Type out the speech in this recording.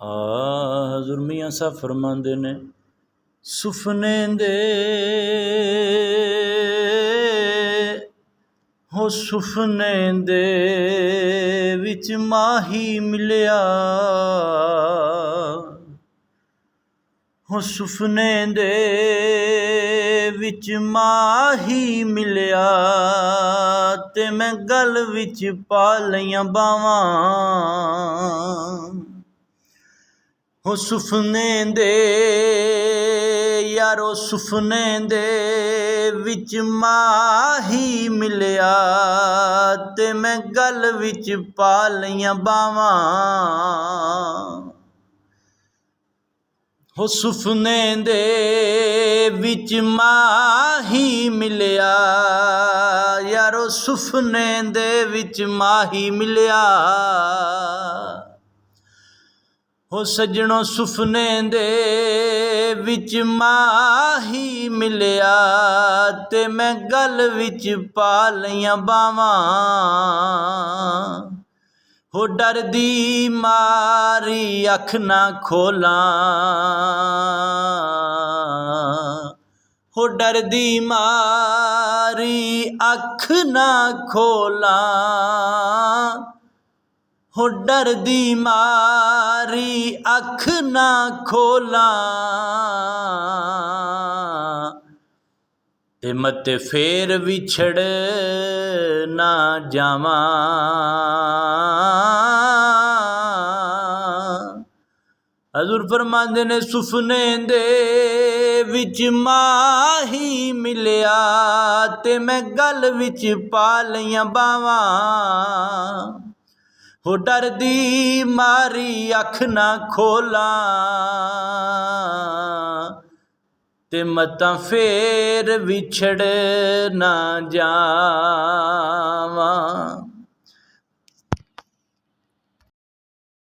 हज़ूर मियाँ साहब फरमांदे ने सुफने दे हो सुफने दे विच माही मिलिया हो सुफने दे विच माही मिलिया ते मैं गल विच पा लईयां बावां हो सुफने दे यारो सुफने दे विच माही मिलिया ते मैं गल विच पा लईयां बावां हो सुफने दे विच माही मिलिया यारो सुफने दे विच माही मिलिया हो सजनों सुफने दे विच माही मिलिया ते मैं गल विच पा लईयां बावां हो डर दी मारी अख ना खोलां हो डर दी मारी अख ना खोलां हो डर दी मारी अख ना खोलां ते मत फेर विछड़ ना जावां हज़ूर फरमांदे ने सुफने दे विच माही मिलिया ते मैं गल विच पा लईयां बावां हो डर दी मारी अख ना खोलां ते मतां फेर विछड़ ना जावां।